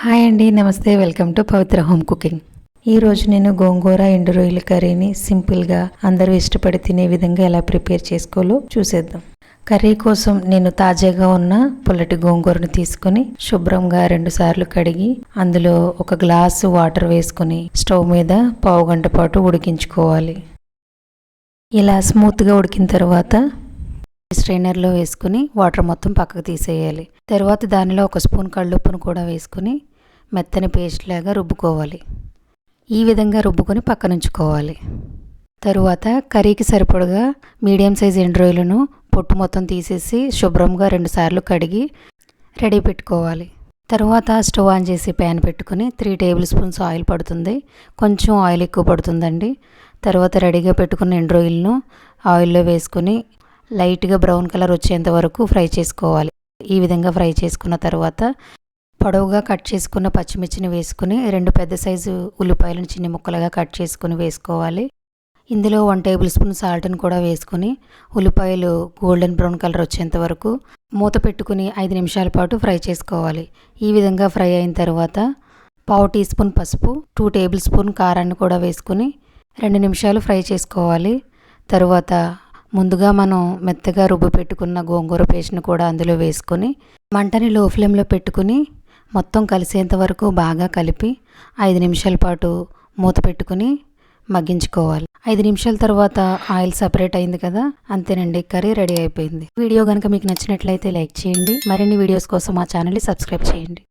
Hi అండి, నమస్తే. Welcome to Pavitra home cooking. ఈరోజు నేను గోంగూర ఎండు రొయ్యల కర్రీని సింపుల్గా అందరూ ఇష్టపడి తినే విధంగా ఎలా ప్రిపేర్ చేసుకోవాలో చూసేద్దాం. కర్రీ కోసం నేను తాజాగా ఉన్న పుల్లటి గోంగూరను తీసుకుని శుభ్రంగా 2 సార్లు కడిగి అందులో ఒక గ్లాసు వాటర్ వేసుకుని స్టవ్ మీద పావుగంట పాటు ఉడికించుకోవాలి. ఇలా స్మూత్గా ఉడికిన తర్వాత స్ట్రైనర్లో వేసుకుని వాటర్ మొత్తం పక్కకు తీసేయాలి. తర్వాత దానిలో 1 స్పూన్ కళ్ళుప్పును కూడా వేసుకుని మెత్తని పేస్ట్ లాగా రుబ్బుకోవాలి. ఈ విధంగా రుబ్బుకొని పక్కనుంచుకోవాలి. తరువాత కర్రీకి సరిపడగా మీడియం సైజ్ ఎండు రొయ్యలను పొట్టు మొత్తం తీసేసి శుభ్రంగా 2 సార్లు కడిగి రెడీ పెట్టుకోవాలి. తరువాత స్టవ్ ఆన్ చేసి ప్యాన్ పెట్టుకుని 3 టేబుల్ స్పూన్స్ ఆయిల్ పడుతుంది. కొంచెం ఆయిల్ ఎక్కువ పడుతుందండి. తర్వాత రెడీగా పెట్టుకున్న ఎండు రొయ్యలను ఆయిల్లో వేసుకుని లైట్గా బ్రౌన్ కలర్ వచ్చేంత వరకు ఫ్రై చేసుకోవాలి. ఈ విధంగా ఫ్రై చేసుకున్న తర్వాత పొడవుగా కట్ చేసుకున్న పచ్చిమిర్చిని వేసుకుని 2 పెద్ద సైజు ఉల్లిపాయలను చిన్న ముక్కలుగా కట్ చేసుకుని వేసుకోవాలి. ఇందులో 1 టేబుల్ స్పూన్ సాల్ట్ని కూడా వేసుకుని ఉల్లిపాయలు గోల్డెన్ బ్రౌన్ కలర్ వచ్చేంత వరకు మూత పెట్టుకుని 5 నిమిషాల పాటు ఫ్రై చేసుకోవాలి. ఈ విధంగా ఫ్రై అయిన తర్వాత 1/2 టీ స్పూన్ పసుపు, 2 టేబుల్ స్పూన్ కారాన్ని కూడా వేసుకుని 2 నిమిషాలు ఫ్రై చేసుకోవాలి. తరువాత ముందుగా మనం మెత్తగా రుబ్బు పెట్టుకున్న గోంగూర పేస్ట్ని కూడా అందులో వేసుకొని మంటని లో ఫ్లేమ్లో పెట్టుకుని మొత్తం కలిసేంత వరకు బాగా కలిపి 5 నిమిషాల పాటు మూత పెట్టుకుని మగ్గించుకోవాలి. 5 నిమిషాల తర్వాత ఆయిల్ సపరేట్ అయింది కదా, అంతేనండి, కర్రీ రెడీ అయిపోయింది. వీడియో కనుక మీకు నచ్చినట్లయితే లైక్ చేయండి. మరిన్ని వీడియోస్ కోసం మా ఛానల్ని సబ్స్క్రైబ్ చేయండి.